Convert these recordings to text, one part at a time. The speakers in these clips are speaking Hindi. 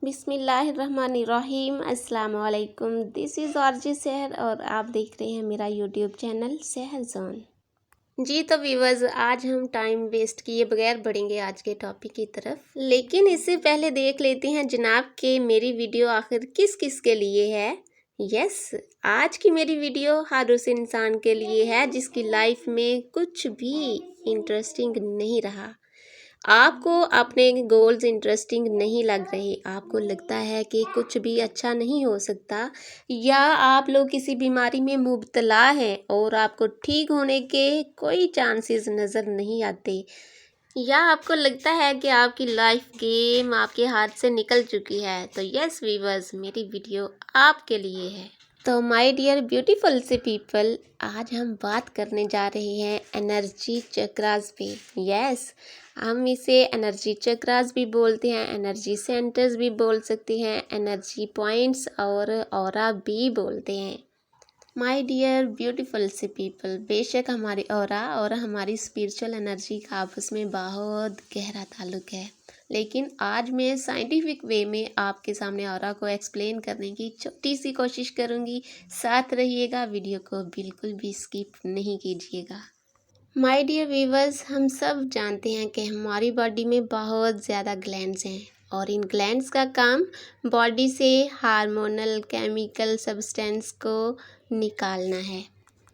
बिस्मिल्लाहिर्रहमानिर्रहीम अस्सलाम वालेकुम। दिस इज़ आरजे सहर और आप देख रहे हैं मेरा यूट्यूब चैनल सहर जोन। जी तो व्यूवर्स, आज हम टाइम वेस्ट किए बगैर बढ़ेंगे आज के टॉपिक की तरफ, लेकिन इससे पहले देख लेते हैं जनाब के मेरी वीडियो आखिर किस किस के लिए है। यस, आज की मेरी वीडियो हर उस इंसान के लिए है जिसकी लाइफ में कुछ भी इंटरेस्टिंग नहीं रहा। आपको अपने गोल्स इंटरेस्टिंग नहीं लग रहे, आपको लगता है कि कुछ भी अच्छा नहीं हो सकता, या आप लोग किसी बीमारी में मुब्तला हैं और आपको ठीक होने के कोई चांसेस नज़र नहीं आते, या आपको लगता है कि आपकी लाइफ गेम आपके हाथ से निकल चुकी है, तो यस वीवर्स, मेरी वीडियो आपके लिए है। तो माय डियर ब्यूटीफुल से पीपल, आज हम बात करने जा रहे हैं एनर्जी चक्रास पे। यस, हम इसे एनर्जी चक्रास भी बोलते हैं, एनर्जी सेंटर्स भी बोल सकते हैं, एनर्जी पॉइंट्स और ऑरा भी बोलते हैं। माय डियर ब्यूटीफुल से पीपल, बेशक हमारी ऑरा और हमारी स्पिरिचुअल एनर्जी का आपस में बहुत गहरा ताल्लुक है, लेकिन आज मैं साइंटिफिक वे में आपके सामने ऑरा को एक्सप्लेन करने की छोटी सी कोशिश करूँगी। साथ रहिएगा, वीडियो को बिल्कुल भी स्किप नहीं कीजिएगा। माय डियर व्यूवर्स, हम सब जानते हैं कि हमारी बॉडी में बहुत ज़्यादा ग्लैंड्स हैं और इन ग्लैंड्स का काम बॉडी से हार्मोनल केमिकल सब्सटेंस को निकालना है।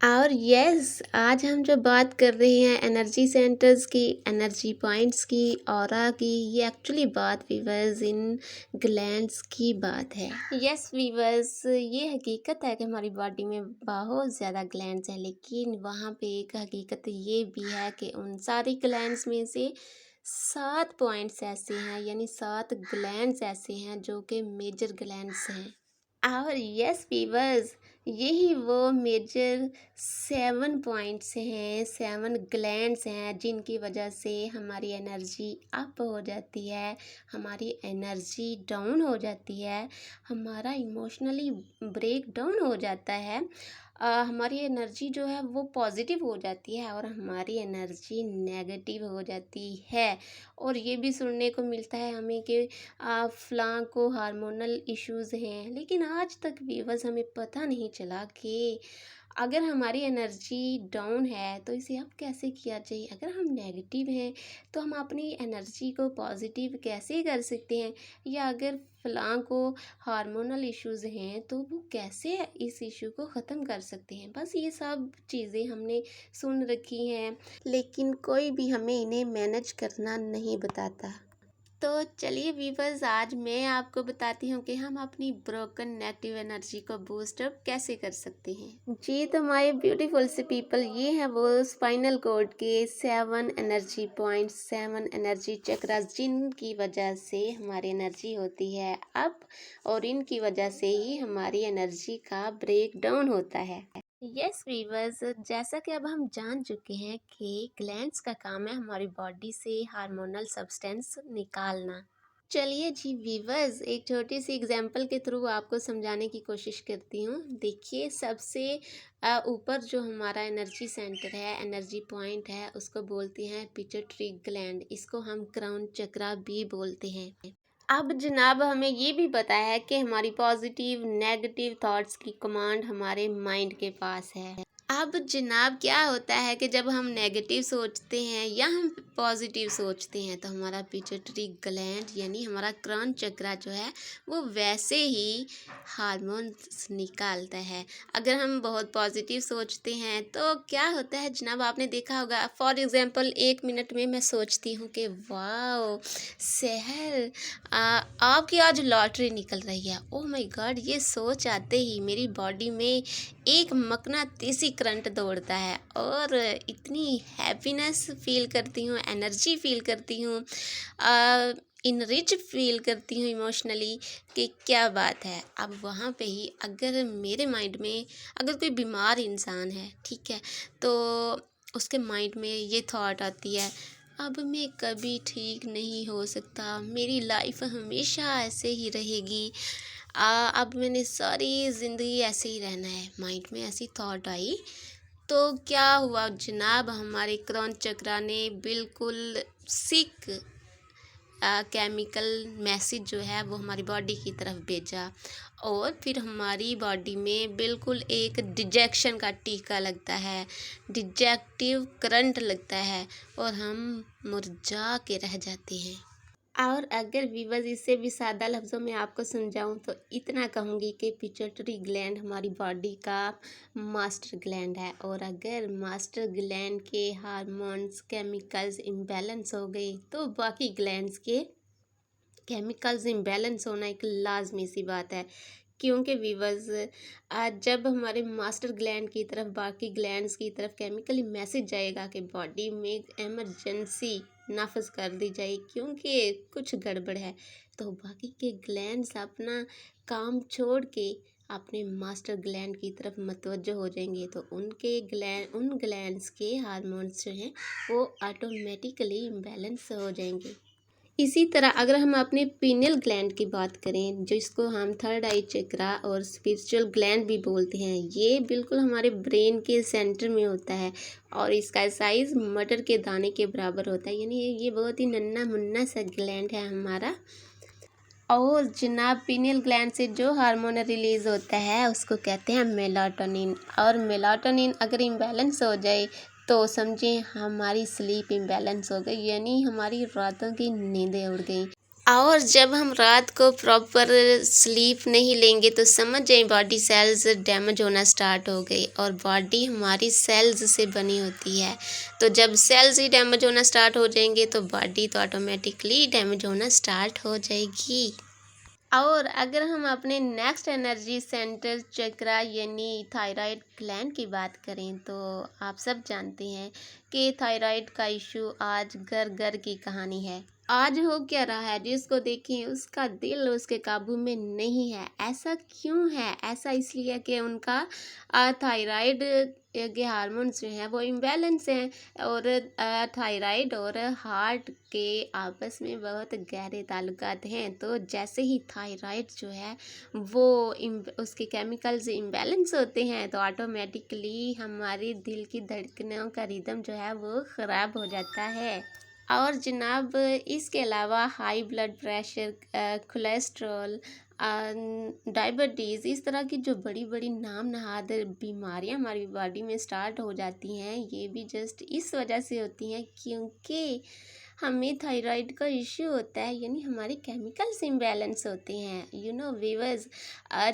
और यस, आज हम जो बात कर रहे हैं एनर्जी सेंटर्स की, एनर्जी पॉइंट्स की, ऑरा की, ये एक्चुअली बात वीवर्स इन ग्लैंड्स की बात है। यस वीवर्स, ये हकीकत है कि हमारी बॉडी में बहुत ज़्यादा ग्लैंड्स हैं, लेकिन वहाँ पे एक हकीकत ये भी है कि उन सारी ग्लैंड्स में से 7 पॉइंट्स ऐसे हैं, यानी 7 ग्लैंड्स ऐसे हैं जो कि मेजर ग्लैंड्स हैं। और यस वीवर्स, यही वो मेजर 7 पॉइंट्स हैं, 7 ग्लैंड्स हैं जिनकी वजह से हमारी एनर्जी अप हो जाती है, हमारी एनर्जी डाउन हो जाती है, हमारा इमोशनली ब्रेक डाउन हो जाता है, हमारी एनर्जी जो है वो पॉजिटिव हो जाती है और हमारी एनर्जी नेगेटिव हो जाती है। और ये भी सुनने को मिलता है हमें कि फ़लाँ को हार्मोनल इश्यूज़ हैं, लेकिन आज तक व्यूअर्स हमें पता नहीं चला कि अगर हमारी एनर्जी डाउन है तो इसे अप कैसे किया जाए। अगर हम नेगेटिव हैं तो हम अपनी एनर्जी को पॉजिटिव कैसे कर सकते हैं, या अगर फ़लाँ को हार्मोनल इश्यूज़ हैं तो वो कैसे इस इशू को ख़त्म कर सकते हैं। बस ये सब चीज़ें हमने सुन रखी हैं, लेकिन कोई भी हमें इन्हें मैनेज करना नहीं बताता। तो चलिए वीवर्स, आज मैं आपको बताती हूँ कि हम अपनी ब्रोकन नेगेटिव एनर्जी को बूस्ट अप कैसे कर सकते हैं। जी तो माय ब्यूटीफुल से पीपल, ये है वो स्पाइनल कॉर्ड के 7 एनर्जी पॉइंट्स, 7 एनर्जी चक्रास, जिनकी वजह से हमारी एनर्जी होती है अप, और इनकी वजह से ही हमारी एनर्जी का ब्रेक डाउन होता है। यस वीवर्स, जैसा कि अब हम जान चुके हैं कि ग्लैंड्स का काम है हमारी बॉडी से हार्मोनल सब्सटेंस निकालना। चलिए जी वीवर्स, एक छोटी सी एग्जांपल के थ्रू आपको समझाने की कोशिश करती हूँ। देखिए, सबसे ऊपर जो हमारा एनर्जी सेंटर है, एनर्जी पॉइंट है, उसको बोलते हैं पिट्यूटरी ग्लैंड। इसको हम क्राउन चक्रा भी बोलते हैं। अब जनाब, हमें ये भी पता है कि हमारी पॉजिटिव नेगेटिव थॉट्स की कमांड हमारे माइंड के पास है। अब जनाब, क्या होता है कि जब हम नेगेटिव सोचते हैं या हम पॉजिटिव सोचते हैं तो हमारा पिट्यूटरी ग्लैंड यानी हमारा क्राउन चक्रा जो है वो वैसे ही हार्मोन्स निकालता है। अगर हम बहुत पॉजिटिव सोचते हैं तो क्या होता है जनाब, आपने देखा होगा, फॉर एग्जांपल 1 मिनट में मैं सोचती हूँ कि वाह सहर, आपकी आज लॉटरी निकल रही है। ओह माय गॉड, ये सोच आते ही मेरी बॉडी में एक मकनातीसी करंट दौड़ता है और इतनी हैप्पीनेस फील करती हूँ, एनर्जी फील करती हूँ, इनरिच फील करती हूँ इमोशनली कि क्या बात है। अब वहाँ पे ही अगर मेरे माइंड में अगर कोई बीमार इंसान है, ठीक है, तो उसके माइंड में ये थॉट आती है, अब मैं कभी ठीक नहीं हो सकता, मेरी लाइफ हमेशा ऐसे ही रहेगी, अब मैंने सारी ज़िंदगी ऐसे ही रहना है। माइंड में ऐसी थॉट आई तो क्या हुआ जनाब, हमारे क्राउन चक्रा ने बिल्कुल सिक केमिकल मैसेज जो है वो हमारी बॉडी की तरफ भेजा और फिर हमारी बॉडी में बिल्कुल एक डिजेक्शन का टीका लगता है, डिजेक्टिव करंट लगता है और हम मुरझा के रह जाते हैं। और अगर वीवर्स इससे भी सादा लफ्ज़ों में आपको समझाऊं तो इतना कहूँगी कि पिट्यूटरी ग्लैंड हमारी बॉडी का मास्टर ग्लैंड है और अगर मास्टर ग्लैंड के हार्मोन्स केमिकल्स इम्बैलेंस हो गए तो बाकी ग्लैंड्स के केमिकल्स इम्बैलेंस होना एक लाजमी सी बात है। क्योंकि वीवर्स आज जब हमारे मास्टर ग्लैंड की तरफ बाकी ग्लैंड्स की तरफ केमिकली मैसेज जाएगा कि बॉडी में इमरजेंसी नाफज कर दी जाए क्योंकि कुछ गड़बड़ है, तो बाकी के ग्लैंड्स अपना काम छोड़ के अपने मास्टर ग्लैंड की तरफ मतवज्जो हो जाएंगे, तो उन ग्लैंड्स के हार्मोन्स जो हैं वो ऑटोमेटिकली इम्बैलेंस हो जाएंगे। इसी तरह अगर हम अपने पीनियल ग्लैंड की बात करें जिसको हम थर्ड आई चक्रा और स्पिरिचुअल ग्लैंड भी बोलते हैं, ये बिल्कुल हमारे ब्रेन के सेंटर में होता है और इसका साइज़ मटर के दाने के बराबर होता है, यानी ये बहुत ही नन्हा मुन्ना सा ग्लैंड है हमारा। और जनाब पीनियल ग्लैंड से जो हार्मोन रिलीज़ होता है उसको कहते हैं मेलाटोनिन, और मेलाटोनिन अगर इम्बैलेंस हो जाए तो समझें हमारी स्लीप इम्बैलेंस हो गई, यानी हमारी रातों की नींदें उड़ गई। और जब हम रात को प्रॉपर स्लीप नहीं लेंगे तो समझ जाए बॉडी सेल्स डैमेज होना स्टार्ट हो गई, और बॉडी हमारी सेल्स से बनी होती है, तो जब सेल्स ही डैमेज होना स्टार्ट हो जाएंगे तो बॉडी तो ऑटोमेटिकली डैमेज होना स्टार्ट हो जाएगी। और अगर हम अपने नेक्स्ट एनर्जी सेंटर चक्रा यानी थायराइड ग्लैंड की बात करें तो आप सब जानते हैं कि थायराइड का इशू आज घर घर की कहानी है। आज हो क्या रहा है जिसको देखें उसका दिल उसके काबू में नहीं है। ऐसा क्यों है? ऐसा इसलिए कि उनका थायराइड के हार्मोन्स जो हैं वो इम्बैलेंस हैं, और थायराइड और हार्ट के आपस में बहुत गहरे ताल्लुकात हैं। तो जैसे ही थायराइड जो है वो उसके केमिकल्स इम्बैलेंस होते हैं तो ऑटोमेटिकली हमारे दिल की धड़कनों का रिदम जो है वो ख़राब हो जाता है। और जनाब इसके अलावा high blood pressure, cholesterol, diabetes, इस तरह की जो बड़ी बड़ी नाम नहाद बीमारियां हमारी बॉडी में स्टार्ट हो जाती हैं, ये भी जस्ट इस वजह से होती हैं क्योंकि हमें थायराइड का इश्यू होता है, यानी हमारे केमिकल्स इम्बैलेंस होते हैं। वीवर्स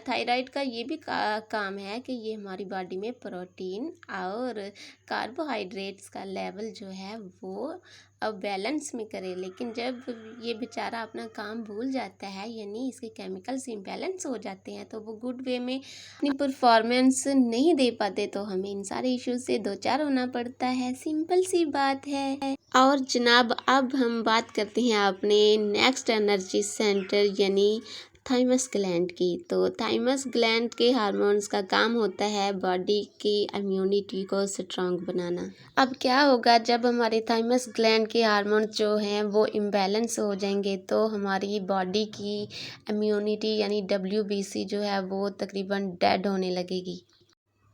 थायराइड का ये भी काम है कि ये हमारी बॉडी में प्रोटीन और कार्बोहाइड्रेट्स का लेवल जो है वो अब बैलेंस में करे, लेकिन जब ये बेचारा अपना काम भूल जाता है यानी इसके केमिकल्स इम्बैलेंस हो जाते हैं तो वो गुड वे में अपनी परफॉर्मेंस नहीं दे पाते, तो हमें इन सारे इश्यूज से दो चार होना पड़ता है। सिंपल सी बात है। और जनाब अब हम बात करते हैं अपने नेक्स्ट एनर्जी सेंटर यानी थाइमस ग्लैंड की। तो थाइमस ग्लैंड के हार्मोन्स का काम होता है बॉडी की इम्यूनिटी को स्ट्रांग बनाना। अब क्या होगा जब हमारे थाइमस ग्लैंड के हार्मोन्स जो हैं वो इम्बैलेंस हो जाएंगे तो हमारी बॉडी की इम्यूनिटी यानी WBC जो है वो तकरीबन डेड होने लगेगी।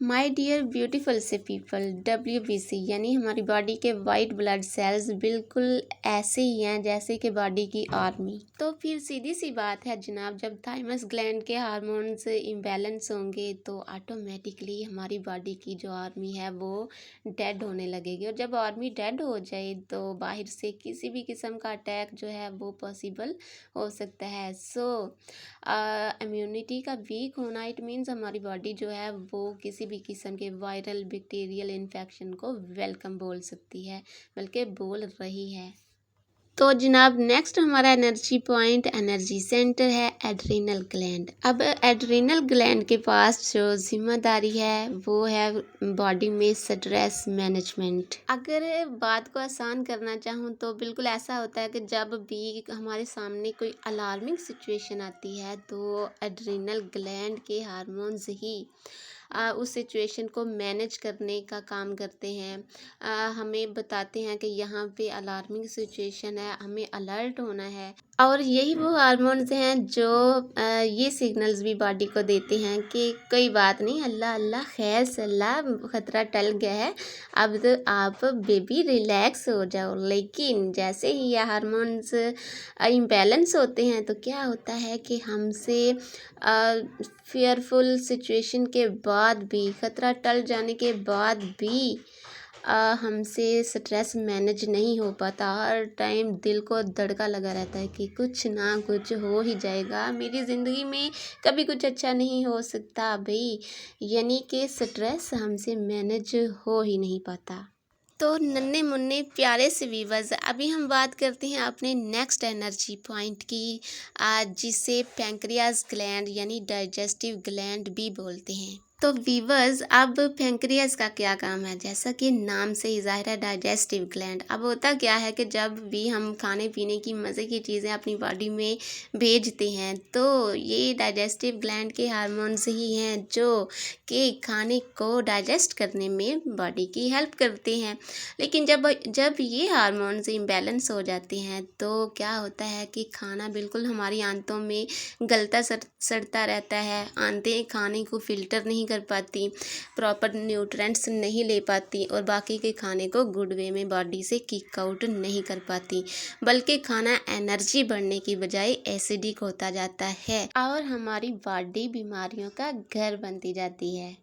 माय डियर ब्यूटीफुल से पीपल, WBC यानी हमारी बॉडी के वाइट ब्लड सेल्स बिल्कुल ऐसे ही हैं जैसे कि बॉडी की आर्मी। तो फिर सीधी सी बात है जनाब, जब थाइमस ग्लैंड के हार्मोन्स इम्बैलेंस होंगे तो ऑटोमेटिकली हमारी बॉडी की जो आर्मी है वो डेड होने लगेगी, और जब आर्मी डेड हो जाए तो बाहर से किसी भी किस्म का अटैक जो है वो पॉसिबल हो सकता है। सो इम्यूनिटी का वीक होना इट मीन्स हमारी बॉडी जो है वो किसी भी किस्म के वायरल बैक्टीरियल इन्फेक्शन को वेलकम बोल सकती है, बल्कि बोल रही है। तो जनाब नेक्स्ट हमारा एनर्जी पॉइंट एनर्जी सेंटर है एड्रिनल ग्लैंड। अब एड्रिनल ग्लैंड के पास जो जिम्मेदारी है वो है बॉडी में स्ट्रेस मैनेजमेंट। अगर बात को आसान करना चाहूँ तो बिल्कुल ऐसा होता है कि जब भी हमारे सामने कोई अलार्मिंग सिचुएशन आती है तो एड्रिनल ग्लैंड के हार्मोन्स ही उस सिचुएशन को मैनेज करने का काम करते हैं। हमें बताते हैं कि यहाँ पे अलार्मिंग सिचुएशन है, हमें अलर्ट होना है। और यही वो हार्मोन्स हैं जो ये सिग्नल्स भी बॉडी को देते हैं कि कोई बात नहीं, अल्लाह अल्लाह खैर सल्ला, ख़तरा टल गया है, अब तो आप बेबी रिलैक्स हो जाओ। लेकिन जैसे ही ये हार्मोन्स इम्बैलेंस होते हैं तो क्या होता है कि हमसे फेयरफुल सिचुएशन के बाद भी, ख़तरा टल जाने के बाद भी हमसे स्ट्रेस मैनेज नहीं हो पाता। हर टाइम दिल को दड़का लगा रहता है कि कुछ ना कुछ हो ही जाएगा, मेरी ज़िंदगी में कभी कुछ अच्छा नहीं हो सकता भाई, यानी कि स्ट्रेस हमसे मैनेज हो ही नहीं पाता। तो नन्हे मुन्ने प्यारे से व्यूअर्स, अभी हम बात करते हैं अपने नेक्स्ट एनर्जी पॉइंट की, जिसे पैंक्रियाज ग्लैंड यानी डाइजेस्टिव ग्लैंड भी बोलते हैं। तो व्यूअर्स, अब पैंक्रियाज का क्या काम है, जैसा कि नाम से ही ज़ाहिर है, डाइजेस्टिव ग्लैंड। अब होता क्या है कि जब भी हम खाने पीने की मज़े की चीज़ें अपनी बॉडी में भेजते हैं तो ये डाइजेस्टिव ग्लैंड के हार्मोन्स ही हैं जो कि खाने को डाइजेस्ट करने में बॉडी की हेल्प करते हैं। लेकिन जब ये हार्मोन्स इम्बैलेंस हो जाते हैं तो क्या होता है कि खाना बिल्कुल हमारी आंतों में गलता सड़ता रहता है, आंतें खाने को फ़िल्टर नहीं कर पाती, प्रॉपर न्यूट्रेंट्स नहीं ले पाती और बाकी के खाने को गुड वे में बॉडी से किक आउट नहीं कर पाती, बल्कि खाना एनर्जी बढ़ने की बजाय एसिडिक होता जाता है और हमारी बॉडी बीमारियों का घर बनती जाती है।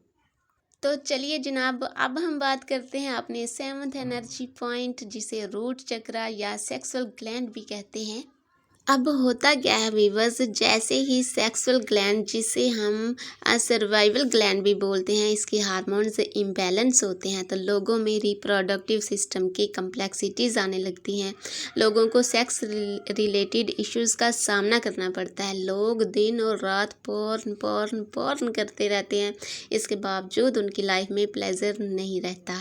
तो चलिए जनाब, अब हम बात करते हैं अपने 7th एनर्जी पॉइंट, जिसे रूट चक्रा या सेक्सुअल ग्लैंड भी कहते हैं। अब होता क्या है वीवर्स, जैसे ही सेक्सुअल ग्लैंड, जिसे हम सर्वाइवल ग्लैंड भी बोलते हैं, इसके हार्मोन्स इम्बैलेंस होते हैं तो लोगों में रिप्रोडक्टिव सिस्टम की कम्प्लेक्सिटीज़ आने लगती हैं। लोगों को सेक्स रिलेटेड इश्यूज़ का सामना करना पड़ता है। लोग दिन और रात पॉर्न पॉर्न पॉर्न करते रहते हैं, इसके बावजूद उनकी लाइफ में प्लेजर नहीं रहता।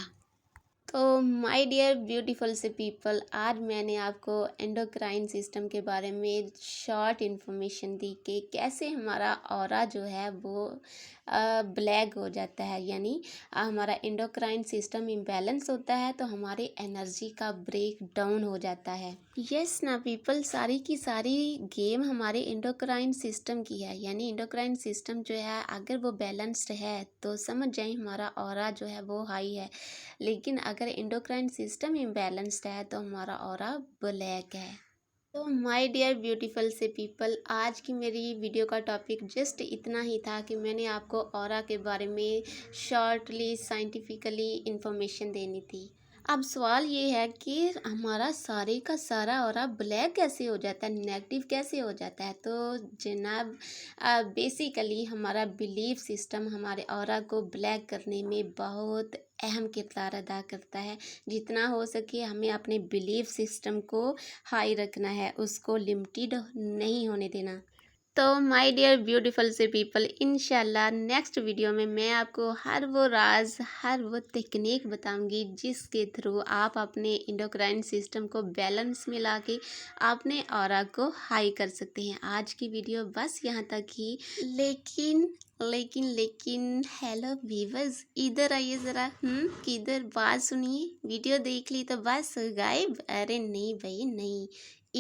तो माय डियर ब्यूटीफुल से पीपल, आज मैंने आपको एंडोक्राइन सिस्टम के बारे में शॉर्ट इन्फॉर्मेशन दी कि कैसे हमारा ऑरा जो है वो ब्लैक हो जाता है, यानी हमारा एंडोक्राइन सिस्टम इम्बैलेंस होता है तो हमारी एनर्जी का ब्रेक डाउन हो जाता है। यस ना पीपल, सारी की सारी गेम हमारे एंडोक्राइन सिस्टम की है, यानी एंडोक्राइन सिस्टम जो है अगर वो बैलेंस्ड है तो समझ जाए हमारा ऑरा जो है वो हाई है। लेकिन अगर एंडोक्राइन सिस्टम इम्बैलेंस्ड है तो हमारा ऑरा ब्लैक है। तो माय डियर ब्यूटीफुल से पीपल, आज की मेरी वीडियो का टॉपिक जस्ट इतना ही था कि मैंने आपको ऑरा के बारे में शॉर्टली साइंटिफिकली इंफॉर्मेशन देनी थी। अब सवाल ये है कि हमारा सारे का सारा ऑरा ब्लैक कैसे हो जाता है, नेगेटिव कैसे हो जाता है। तो जनाब, बेसिकली हमारा बिलीफ सिस्टम हमारे ऑरा को ब्लैक करने में बहुत अहम किरदार अदा करता है। जितना हो सके हमें अपने बिलीफ सिस्टम को हाई रखना है, उसको लिमिटेड नहीं होने देना। तो माय डियर ब्यूटीफुल से पीपल, इंशाल्लाह नेक्स्ट वीडियो में मैं आपको हर वो राज, हर वो टेक्निक बताऊंगी जिसके थ्रू आप अपने इंडोक्राइन सिस्टम को बैलेंस में लाके अपने ऑरा को हाई कर सकते हैं। आज की वीडियो बस यहाँ तक ही। लेकिन लेकिन लेकिन हेलो व्यूवर्स, इधर आइए ज़रा। किधर, बात सुनिए। वीडियो देख ली तो बस गायब? अरे नहीं भाई नहीं,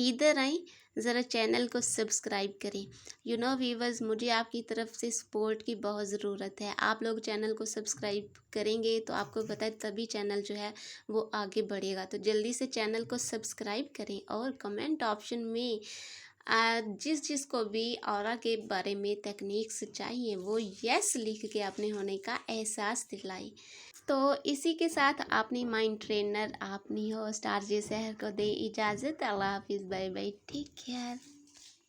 इधर आए ज़रा, चैनल को सब्सक्राइब करें। यू नो व्यूवर्स, मुझे आपकी तरफ से सपोर्ट की बहुत ज़रूरत है। आप लोग चैनल को सब्सक्राइब करेंगे तो आपको पता है तभी चैनल जो है वो आगे बढ़ेगा। तो जल्दी से चैनल को सब्सक्राइब करें और कमेंट ऑप्शन में जिस को भी ऑरा के बारे में टेक्निक्स चाहिए वो यस लिख के अपने होने का एहसास दिलाए। तो इसी के साथ अपनी माइंड ट्रेनर, अपनी होस्ट आरजे सहर को दे इजाज़त। अल्लाह हाफिज़, बाय बाय, टेक केयर।